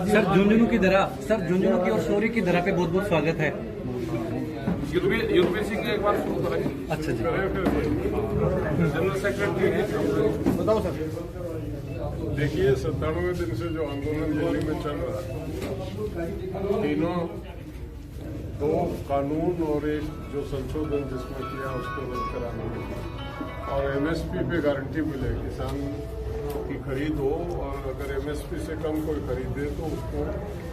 Sir Jhunjhunu की और शौर्य की धरा पे बहुत बहुत स्वागत है। युद्धवीर सिंह एक बार शुरू करेंगे। अच्छा जी, जनरल सेक्रेटरी बताओ सर। देखिए 97 दिन से जो आंदोलन दिल्ली में चल रहा है, तीनों दो कानून और एक जो संशोधन जिसमें किया उसको रद्द कराने में, और एमएसपी पे गारंटी मिले किसान की खरीद हो, और अगर एमएसपी से कम कोई खरीदे तो उसको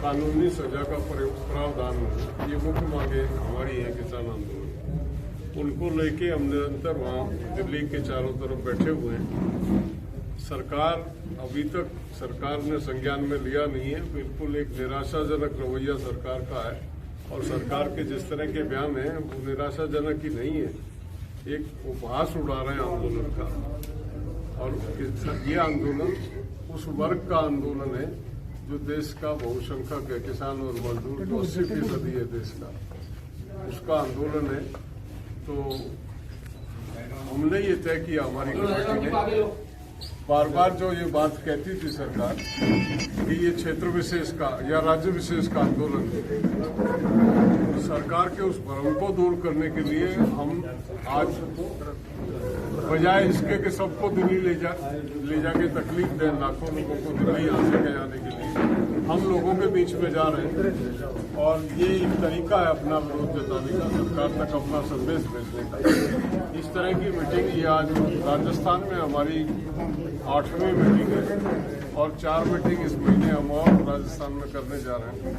कानूनी सजा का प्रावधान हो। ये मुख्य मांगे हमारी है किसान आंदोलन। उनको लेके हम निरंतर वहाँ दिल्ली के चारों तरफ बैठे हुए हैं। सरकार अभी तक सरकार ने संज्ञान में लिया नहीं है। बिल्कुल एक निराशाजनक रवैया सरकार का है, और सरकार के जिस तरह के बयान हैं वो निराशाजनक ही नहीं है, एक उपहास उड़ा रहे हैं आंदोलन का। और ये आंदोलन उस वर्ग का आंदोलन है जो देश का बहुसंख्यक है, किसान और मजदूर, जो 80% है देश का, उसका आंदोलन है। तो हमने ये तय किया, हमारी कमेटी ने बार बार जो ये बात कहती थी सरकार कि ये क्षेत्र विशेष का या राज्य विशेष का आंदोलन है, सरकार के उस भ्रम को दूर करने के लिए हम आज बजाय इसके कि सबको दिल्ली ले जाके तकलीफ दें, लाखों लोगों को दिल्ली यहाँ से ले जाने के लिए, हम लोगों के बीच में जा रहे हैं। और ये एक तरीका है अपना विरोध जताने का, सरकार तक अपना संदेश भेजने का। इस तरह की मीटिंग ये आज राजस्थान में हमारी 8वीं मीटिंग है, और 4 मीटिंग इस महीने हम और राजस्थान में करने जा रहे हैं।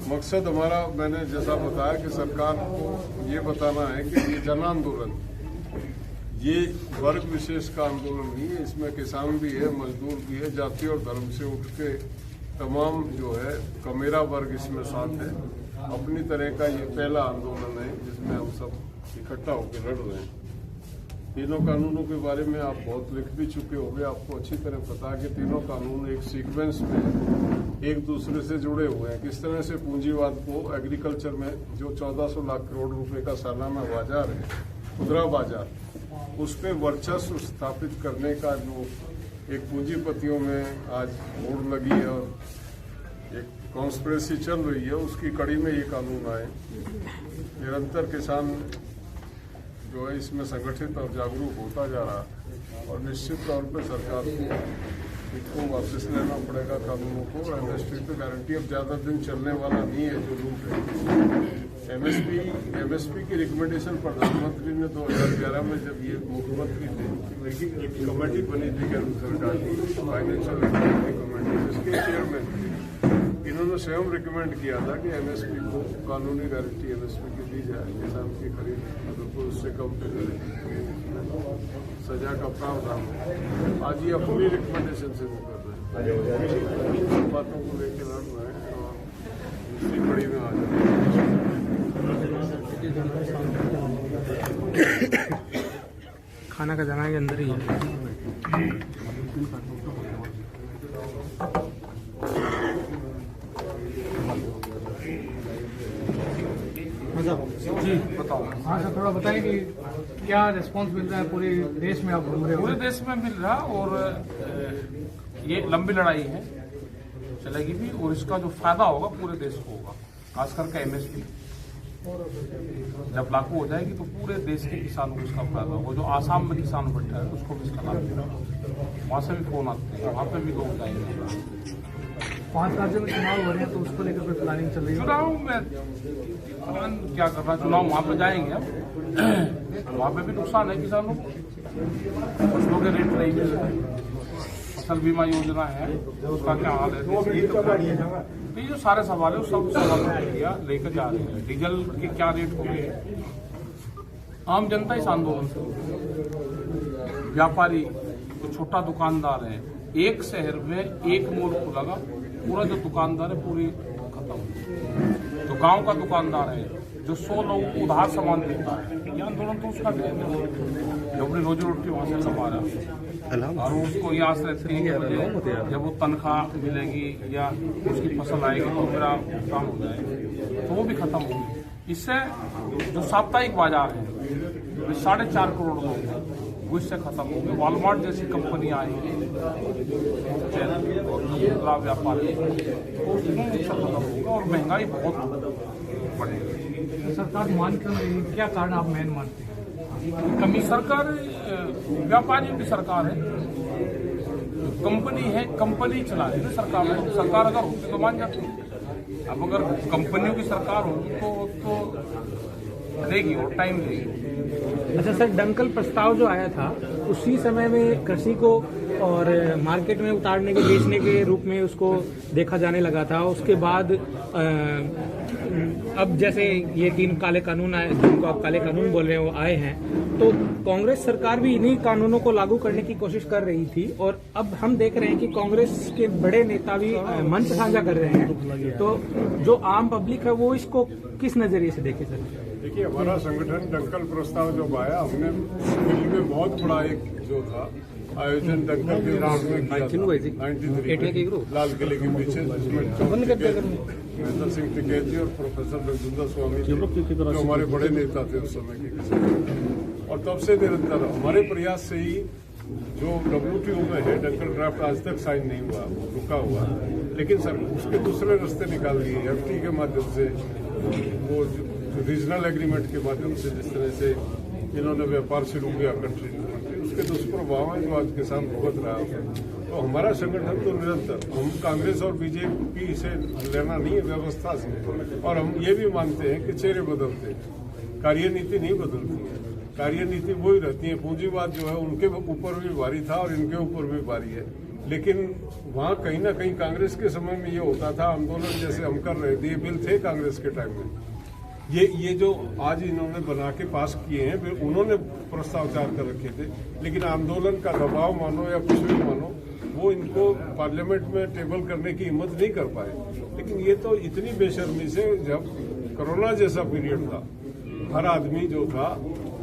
मकसद हमारा, मैंने जैसा बताया कि सरकार को ये बताना है कि ये जन आंदोलन, ये वर्ग विशेष का आंदोलन नहीं है, इसमें किसान भी है, मजदूर भी है, जाति और धर्म से उठ के तमाम जो है कमेरा वर्ग इसमें साथ है। अपनी तरह का ये पहला आंदोलन है जिसमें हम सब इकट्ठा होकर लड़ रहे हैं। तीनों कानूनों के बारे में आप बहुत लिख भी चुके होंगे, आपको अच्छी तरह पता है कि तीनों कानून एक सीक्वेंस में एक दूसरे से जुड़े हुए हैं। किस तरह से पूंजीवाद को एग्रीकल्चर में जो 1400 लाख करोड़ रुपए का सालाना बाजार है, खुदरा बाजार, उस पर वर्चस्व स्थापित करने का जो एक पूंजीपतियों में आज होड़ लगी है और एक कॉन्स्पिरेसी चल रही है, उसकी कड़ी में ये कानून आए। निरंतर किसान जो है इसमें संगठित और जागरूक होता जा रहा है, और निश्चित तौर पर सरकार को वापस लेना पड़ेगा कानूनों को। एमएसपी पे गारंटी अब ज्यादा दिन चलने वाला नहीं है जो लूट है। एमएसपी की रिकमेंडेशन प्रधानमंत्री ने 2011 में जब ये मुख्यमंत्री थे, एक कमेटी बनी थी केंद्र सरकार की, फाइनेंशियल कमेटी, जिसके चेयरमैन इन्होंने स्वयं रिकमेंड किया था कि एमएसपी को कानूनी गारंटी एमएसपी की दी जाए, किसान की खरीद बिल्कुल उससे कम पे करें, सजा का प्रावधान हो। आज ये अपनी रिकमेंडेशन से वो कर रहे हैं, बातों को लेकर लड़ रहे हैं, और इसी कड़ी में आ जाए। खाना का जाना के अंदर ही है। जी बताओ। हाँ सर, थोड़ा बताएं कि क्या रिस्पांस मिल रहा है पूरे देश में? आप घूम रहे हो? पूरे देश में मिल रहा, और ये लंबी लड़ाई है, चलेगी भी, और इसका जो फायदा होगा पूरे देश को होगा। खास करके एमएसपी जब लागू हो जाएगी तो पूरे देश के किसानों को इसका फायदा होगा। जो आसाम में किसान बैठा है उसको भी इसका लाभ मिलेगा। वहाँ से भी फोन आते हैं, वहाँ पे भी लोग जाएंगे। 5 राज्यों में चुनाव हो रहे हैं, तो उसको लेकर कोई प्लानिंग चल रही है? चुनाव में क्या करना, चुनाव वहाँ पे जाएंगे अब, वहाँ पे भी नुकसान है किसानों को, फसलों के रेट नहीं मिल रहे, फसल बीमा योजना है उसका क्या हाल है, ये जो सारे सवाल है सब सवाल लेकर जा रहे हैं। डीजल के क्या रेट हो गए, आम जनता इस आंदोलन से, व्यापारी जो छोटा दुकानदार है, एक शहर में एक मोड़ खुलेगा, पूरा जो दुकानदार है पूरी खत्म। तो गांव का दुकानदार है जो 100 लोग उधार सामान देता है, ये आंदोलन तो उसका है जो अपनी रोजी रोटी वहां से कमा रहा है, और उसको यहाँ से 3 बजे जब वो तनख्वाह मिलेगी या उसकी फसल आएगी तो मेरा नुकसान हो जाएगा, तो वो भी खत्म होगी। इससे जो साप्ताहिक बाजार है 4.5 करोड़ लोग हैं, वो इससे खत्म होंगे। वॉलमार्ट जैसी कंपनियां आएंगी, खुदरा व्यापारी तो उसमें खत्म होगा और महंगाई बहुत बढ़ेगी। सरकार मान क्यों रही है? क्या कारण आप मेन मानते हैं? कमी सरकार व्यापारी की सरकार है, कंपनी है, कंपनी चला रही है सरकार है। सरकार अगर होती तो मान जाती। अब अगर कंपनियों की सरकार होगी तो देगी और टाइम देगी। अच्छा सर, दंगल प्रस्ताव जो आया था उसी समय में कृषि को और मार्केट में उतारने के बेचने के रूप में उसको देखा जाने लगा था। उसके बाद अब जैसे ये 3 काले कानून आए, जिनको आप काले कानून बोल रहे हैं, वो आए हैं, तो कांग्रेस सरकार भी इन्हीं कानूनों को लागू करने की कोशिश कर रही थी और अब हम देख रहे हैं कि कांग्रेस के बड़े नेता भी मंच साझा कर रहे हैं। तो जो आम पब्लिक है वो इसको किस नजरिए से देखे सर? देखिए, हमारा संगठन दंगल प्रस्ताव जब आया, हमने दिल्ली में बहुत बड़ा एक जो था आयोजन दंगल के ग्राउंड में किया था 93 में, लाल किले के पीछे, जिसमें महेंद्र सिंह टिकैत जी और प्रोफेसर रघुंदर स्वामी जो हमारे बड़े नेता थे उस समय के किसान। और तब से निरंतर हमारे प्रयास से ही जो WTO में है दंगल ड्राफ्ट आज तक साइन नहीं हुआ, रुका हुआ, लेकिन सर उसके दूसरे रास्ते निकाल दिए FTA के माध्यम से, वो रीजनल एग्रीमेंट के माध्यम से, जिस तरह से इन्होंने व्यापार शुरू किया कंट्री, उसके दुष्प्रभाव हैं जो आज किसान भुगत रहा है। तो हमारा संगठन तो निरंतर, हम कांग्रेस और बीजेपी से लेना नहीं है, व्यवस्था से। और हम ये भी मानते हैं कि चेहरे बदलते हैं, कार्यनीति नहीं बदलती है, कार्यनीति वही रहती है। पूंजीवाद जो है उनके ऊपर भी भारी था और इनके ऊपर भी भारी है, लेकिन वहाँ कहीं ना कहीं कांग्रेस के समय में ये होता था, आंदोलन जैसे हम कर रहे थे, ये बिल थे कांग्रेस के टाइम में, ये जो आज इन्होंने बना के पास किए हैं, फिर उन्होंने प्रस्ताव तैयार कर रखे थे, लेकिन आंदोलन का दबाव मानो या कुछ भी मानो, वो इनको पार्लियामेंट में टेबल करने की हिम्मत नहीं कर पाए। लेकिन ये तो इतनी बेशर्मी से, जब कोरोना जैसा पीरियड था, हर आदमी जो था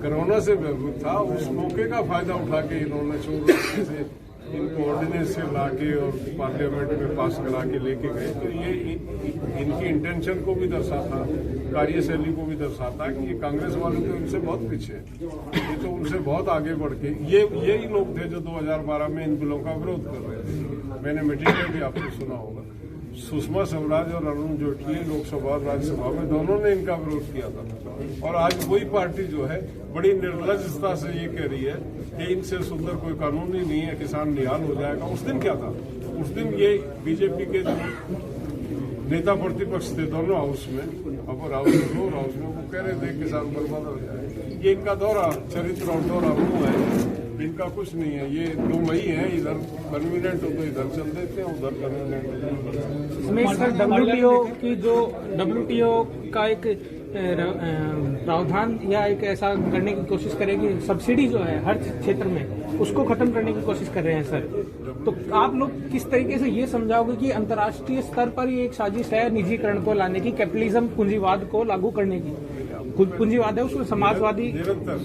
कोरोना से व्यवहित था, उस मौके का फायदा उठा के इन्होंने चोर से इनको ऑर्डिनेंस से ला के और पार्लियामेंट में पास करा के लेके गए। तो ये इनकी इंटेंशन को भी दर्शाता, कार्यशैली को भी दर्शाता कि ये कांग्रेस वाले तो इनसे बहुत पीछे है, ये तो उनसे बहुत आगे बढ़ के, यही लोग थे जो 2012 में इन बिलों का विरोध कर रहे थे। मैंने मीटिंग में भी आपने सुना होगा, सुषमा स्वराज और अरुण जेटली लोकसभा और राज्यसभा में दोनों ने इनका विरोध किया था। और आज वही पार्टी जो है बड़ी निर्लजता से ये कह रही है कि इनसे सुंदर कोई कानून ही नहीं है, किसान निहाल हो जाएगा। उस दिन क्या था? उस दिन ये बीजेपी के जो नेता प्रतिपक्ष थे दोनों हाउस में, अपर हाउस में, लोअर हाउस में, वो कह रहे थे किसान बर्बाद हो जाए। ये इनका दौरा चरित्र और दौरा वो है, इनका कुछ नहीं है। ये 2 मई है, इधर कन्वीनियंट हो तो इधर चल देते हैं, उधर कन्वीनियंट। इसमें सर WTO की जो WTO का एक प्रावधान या एक ऐसा करने की कोशिश करेगी, सब्सिडी जो है हर क्षेत्र में उसको खत्म करने की कोशिश कर रहे हैं सर। तो आप लोग किस तरीके से ये समझाओगे कि अंतर्राष्ट्रीय स्तर पर ये एक साजिश है निजीकरण को लाने की, कैपिटलिज्म पूंजीवाद को लागू करने की? खुद पूंजीवाद है, उसमें समाजवादी निरंतर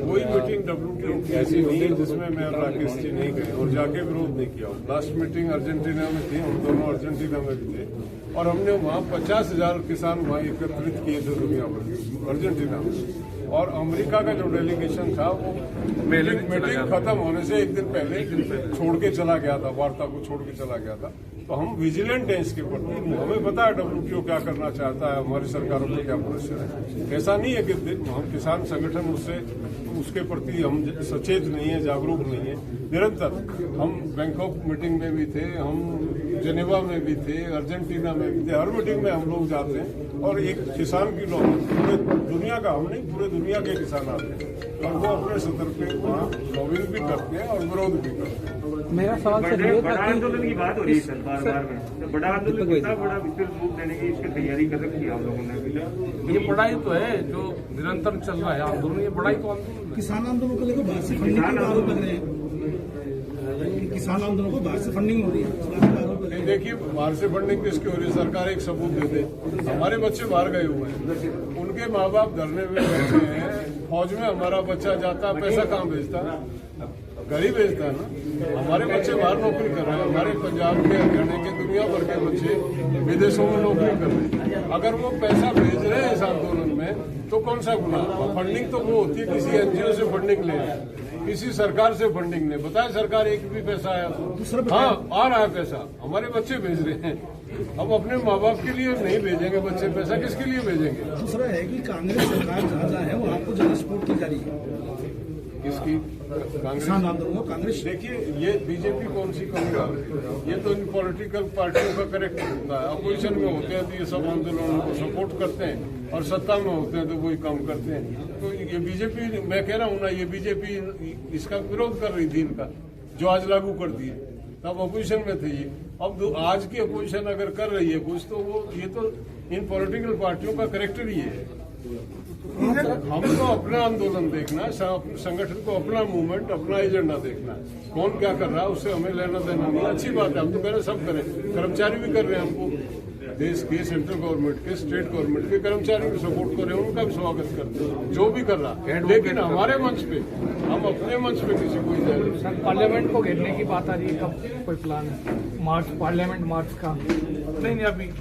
कोई मीटिंग WTO की ऐसी नहीं है जिसमें मैं राकेश जी नहीं गए और जाके विरोध नहीं किया। लास्ट मीटिंग अर्जेंटीना में थी, हम दोनों अर्जेंटीना में भी थे और हमने वहाँ 50,000 किसान वहाँ एकत्रित किए थे दुनिया भर के, अर्जेंटीना में। और अमेरिका का जो डेलीगेशन था वो मीटिंग खत्म होने से एक दिन पहले छोड़ के चला गया था, वार्ता को छोड़ के चला गया था। तो हम विजिलेंट हैं इसके प्रति, हमें पता है WTO क्या करना चाहता है, हमारी सरकारों पर क्या प्रेशर है। ऐसा नहीं है कि हम किसान संगठन उसके प्रति हम सचेत नहीं है, जागरूक नहीं है। निरंतर हम बैंकॉक मीटिंग में भी थे, हम जेनेवा में भी थे, अर्जेंटीना में भी थे, हर मीटिंग में हम लोग जाते हैं और एक किसान की लॉ, पूरे दुनिया का, हम नहीं पूरे दुनिया के किसान आते हैं और वो अपने सतर पे वहाँ लॉबिंग भी करते हैं और विरोध भी करते हैं। मेरा सवाल सर ये बड़ा था कि आंदोलन की बात हो रही है सर, बार में तो बड़ा आंदोलन कितना बड़ा विस्तृत रूप देने की इसकी तैयारी कर रखी है आप लोगों ने अभी तक? ये बड़ा ही तो है जो निरंतर चल रहा है आंदोलन, ये बड़ा ही तो आंदोलन है। किसान आंदोलन को लेकर बाहर से फंडिंग के आरोप लग रहे हैं, किसान आंदोलन को बाहर से फंडिंग हो रही है। देखिए, बाहर से फंडिंग किसकी हो रही है? सरकार एक सबूत दे दे। हमारे बच्चे बाहर गए हुए हैं, उनके माँ बाप धरने में बैठे हैं, फौज में हमारा बच्चा जाता, पैसा कहाँ भेजता है? घर ही भेजता है ना। हमारे बच्चे बाहर नौकरी कर रहे हैं, हमारे पंजाब के, हरियाणा के, दुनिया भर के बच्चे विदेशों में नौकरी कर रहे हैं। अगर वो पैसा भेज रहे हैं इस आंदोलन में तो कौन सा गुनाह? फंडिंग तो वो होती है किसी NGO से फंडिंग ले, किसी सरकार से फंडिंग नहीं, बताए सरकार एक भी पैसा आया तो? हाँ, आ रहा है पैसा, हमारे बच्चे भेज रहे हैं। अब अपने माँ बाप के लिए नहीं भेजेंगे बच्चे पैसा, किसके लिए भेजेंगे? दूसरा है कि कांग्रेस सरकार जहाँ है वो आपको ज्यादा सपोर्ट की जा रही है। किसकी? किसान कांग्रेस। आंदोलन को कांग्रेस देखिए, ये बीजेपी कौन सी कम कर रही है? ये तो इन पॉलिटिकल पार्टियों का करेक्ट होता है। अपोजिशन में होते हैं तो ये सब आंदोलनों को सपोर्ट करते हैं, और सत्ता में होते हैं तो वही काम करते हैं। तो ये बीजेपी, मैं कह रहा हूँ ना, ये बीजेपी इसका विरोध कर रही थी इनका, जो आज लागू कर दिए। तब अपोजिशन में थे ये। अब आज की अपोजिशन अगर कर रही है कुछ, तो वो ये तो इन पॉलिटिकल पार्टियों का करेक्टर ही है। हमको अपना आंदोलन देखना है, संगठन को अपना मूवमेंट, अपना एजेंडा देखना है। कौन क्या कर रहा है उससे हमें लेना देना नहीं। अच्छी बात है, हम तो कह रहे सब करें, कर्मचारी भी कर रहे हैं। हमको देश के सेंट्रल गवर्नमेंट के, स्टेट गवर्नमेंट के कर्मचारी भी सपोर्ट कर रहे हैं, उनका भी स्वागत करते हैं जो भी कर रहा है। लेकिन हमारे मंच पे, हम अपने मंच पे किसी को सर, पार्लियामेंट को घेरने की बात आ रही है, कब कोई प्लान है? मार्च, पार्लियामेंट मार्च का? नहीं, अभी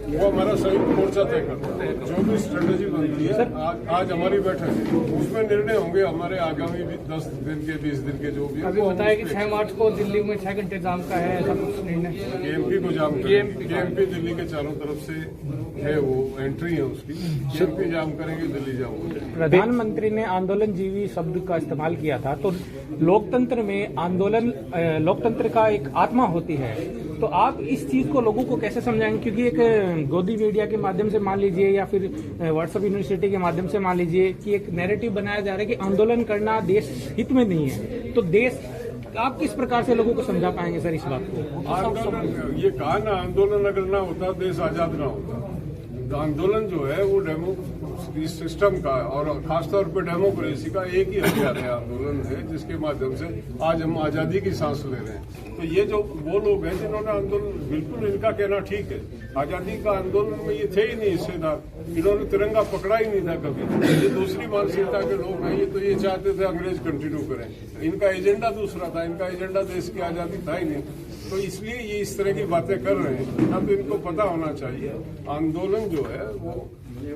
वो हमारा संयुक्त मोर्चा तय करता है। जो भी स्ट्रेटेजी बनती है, आज हमारी बैठक है, उसमें निर्णय होंगे हमारे आगामी 10 दिन के, 20 दिन के, जो भी। अभी बताया कि 6 मार्च को दिल्ली में 6 घंटे जाम का है, ऐसा कुछ निर्णय? केएमपी को जाम करेंगे। केएमपी दिल्ली के चारों तरफ से है, वो एंट्री है उसकी। केएमपी जाम करेंगे, दिल्ली जाम हो जाएगी। प्रधानमंत्री ने आंदोलन जीवी शब्द का इस्तेमाल किया था, तो लोकतंत्र में आंदोलन लोकतंत्र का एक आत्मा होती है। तो आप इस चीज को लोगों को कैसे समझाएंगे? क्योंकि एक गोदी मीडिया के माध्यम से मान लीजिए, या फिर व्हाट्सएप यूनिवर्सिटी के माध्यम से मान लीजिए कि एक नैरेटिव बनाया जा रहा है कि आंदोलन करना देश हित में नहीं है। तो देश, आप किस प्रकार से लोगों को समझा पाएंगे सर इस बात को? आंदोलन, ये कहा ना, आंदोलन अगर ना होता देश आजाद ना होता। आंदोलन जो है वो इस सिस्टम का, और खासतौर पर डेमोक्रेसी का एक ही हथियार है, आंदोलन है, जिसके माध्यम से आज हम आजादी की सांस ले रहे हैं। तो ये जो वो लोग हैं जिन्होंने आंदोलन, बिल्कुल इनका कहना ठीक है, आजादी का आंदोलन में ये थे ही नहीं हिस्सेदार, इन्होंने तिरंगा पकड़ा ही नहीं था कभी। ये दूसरी मानसिकता के लोग हैं, ये तो ये चाहते थे अंग्रेज कंटिन्यू करें। इनका एजेंडा दूसरा था, इनका एजेंडा देश की आजादी था ही नहीं। तो इसलिए ये इस तरह की बातें कर रहे हैं। अब इनको पता होना चाहिए, आंदोलन जो है वो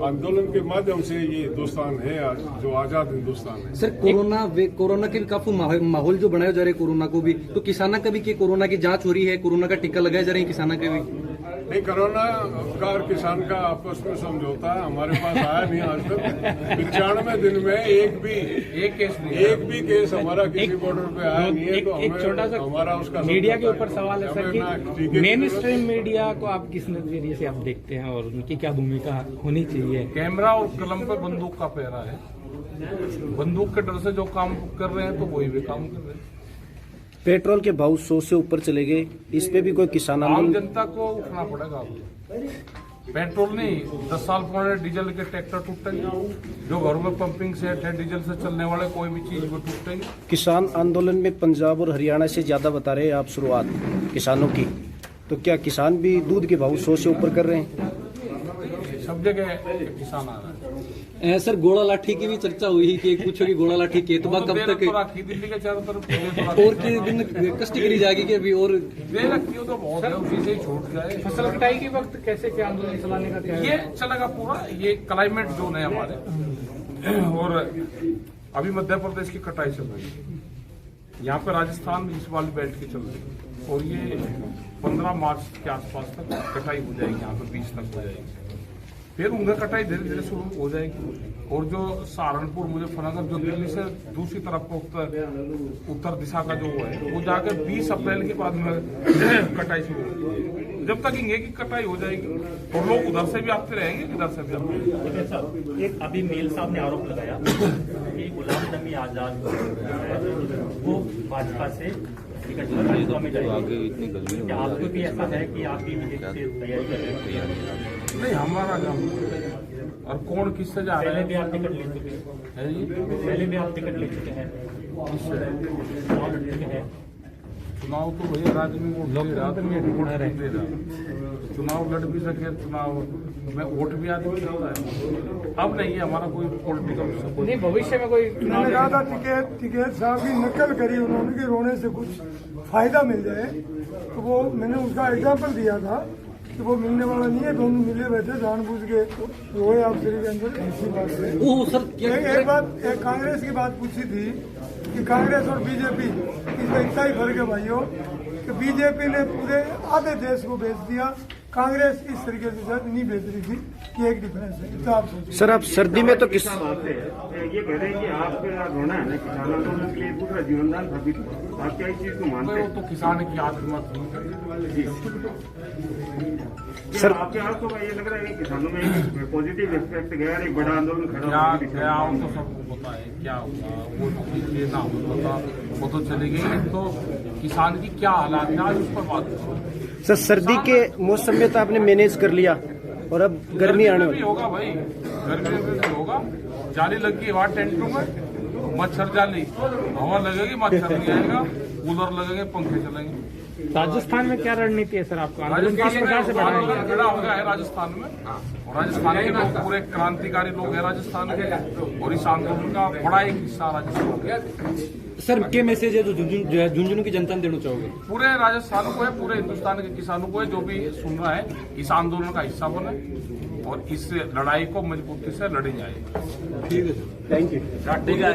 आंदोलन के माध्यम से ये हिंदुस्तान है आज, जो आजाद हिंदुस्तान है। सर, कोरोना के भी काफी माहौल जो बनाया जा रहा है, कोरोना को भी, तो किसाना का भी कि कोरोना की जांच हो रही है, कोरोना का टीका लगाया जा रहा है किसाना के भी? नहीं, कोरोना का और किसान का आपस में समझौता है, हमारे पास आया नहीं आज तक। 95 दिन में एक भी केस हमारा किसी बॉर्डर पे आया नहीं है। तो एक छोटा सा हमारा उसका मीडिया के ऊपर सवाल है सर कि मेन स्ट्रीम मीडिया को आप किस नजरिए से आप देखते हैं और उनकी क्या भूमिका होनी चाहिए? कैमरा और कलम पे बंदूक का पहरा है। बंदूक के डर से जो काम कर रहे हैं तो वही भी काम कर रहे हैं। पेट्रोल के भाव 100 से ऊपर चले गए, इस पे भी कोई किसान आम आंदोलन? जनता को उठना पड़ेगा। पेट्रोल नहीं, 10 साल पुराने डीजल के ट्रैक्टर टूटेंगे। जो घरों में पंपिंग सेट है, डीजल से चलने वाले कोई भी चीज वो टूटेंगे। किसान आंदोलन में पंजाब और हरियाणा से ज्यादा बता रहे हैं आप शुरुआत किसानों की, तो क्या किसान भी दूध के भाव 100 से ऊपर कर रहे हैं? सब जगह किसान आ रहा है। सर, गोला लाठी की भी चर्चा हुई कि पूछो कि गोला लाठी केतबा कब तक, दिल्ली के चारों तरफ और के दिन कष्ट करी जाएगी कि अभी और दे रखी हो तो बहुत है, उसी से ही छूट जाए। फसल कटाई के वक्त कैसे क्या आंदोलन चलाने का क्या है? ये चलेगा पूरा, ये क्लाइमेट जोन है हमारे। और अभी मध्य प्रदेश की कटाई चल रही है, यहाँ पे राजस्थान इस वाली बेल्ट की चल रही है, और ये 15 मार्च के आसपास तक कटाई हो जाएगी, यहाँ पे 20 तक हो जाएगी। फिर उनका कटाई धीरे धीरे शुरू हो जाएगी। और जो सहारनपुर, मुजफ्फरनगर, जो दिल्ली से दूसरी तरफ का उत्तर दिशा का जो है, वो जाकर 20 अप्रैल के बाद में कटाई शुरू होगी। जब तक इंगे की कटाई हो जाएगी और लोग उधर से भी आते रहेंगे, इधर से भी आते रहेंगे। एक अभी मेल साहब ने आरोप लगाया कि गुलाम नबी आजाद वो भाजपा से टिकट में जाएगी। क्या आपको भी ऐसा है कि आप भी तैयारी कर रहे हैं? नहीं, हमारा काम और कौन किससे जा रहा है? पहले भी आप टिकट ले चुके हैं जी, पहले भी आप टिकट ले चुके हैं, चुनाव लड़ चुके हैं। चुनाव तो भैया राज्य में वोट चुनाव लड़ भी सके, चुनाव में वोट भी आदमी सकता है। अब नहीं है हमारा कोई पॉलिटिकल सपोर्ट। नहीं, भविष्य में कोई उन्होंने कहा था टिकैत साहब की नकल करी उन्होंने कि रोने से कुछ फायदा मिल जाए, तो वो मैंने उसका एग्जाम्पल दिया था कि वो मिलने वाला नहीं है। दोनों मिले बैठे जानबूझ के रोए आप शरीर के अंदर, ऐसी बात है। सर, एक कांग्रेस की बात पूछी थी कि कांग्रेस और बीजेपी इसमें इतना ही फर्क है भाइयों कि बीजेपी ने पूरे आधे देश को बेच दिया, कांग्रेस इस तरीके से शायद नहीं बेच रही थी। ये एक डिफरेंस है, इतना आप सोचिए। सर आप सर्दी में तो किस ये कह रहे हैं कि आपका रोना है ना किसान आंदोलन के लिए दूसरा जीवनदान साबित हुआ, आप क्या इस चीज को मानते वो हैं? तो किसान की आत्महत्या सर आपके आपको ये लग रहा है कि किसानों में एक पॉजिटिव एस्पेक्ट गया है, एक बड़ा आंदोलन खड़ा क्या होने की दिशा क्या में? वो तो सबको पता है क्या हुआ, वो तो पीछे ना होता वो तो चली गई। तो किसान की क्या हालात है आज उस पर बात करो। सर सर्दी के मौसम में तो आपने मैनेज कर लिया और अब गर्मी आने में भी वाली। होगा भाई, गर्मी में भी होगा। जाली लगी वहाँ टेंटों में, मच्छर जाली, हवा लगेगी मच्छर नहीं आएगा, कूलर लगेंगे, पंखे चलेंगे। राजस्थान में क्या रणनीति है सर आपका? आंदोलन राजस्थान किस प्रकार से में बढ़ाएंगे? आंदोलन खड़ा हो गया है राजस्थान में, और राजस्थान के लोग पूरे क्रांतिकारी लोग हैं राजस्थान के, और इस आंदोलन का बड़ा एक हिस्सा राजस्थान का। सर क्या मैसेज है जो झुंझुनू की जनता ने देना चाहोगे? पूरे राजस्थान को है, पूरे हिंदुस्तान के किसानों को है, जो भी सुन रहा है इस आंदोलन का हिस्सा बने और इस लड़ाई को मजबूती से लड़ी जाए। Thank you. ठीक है।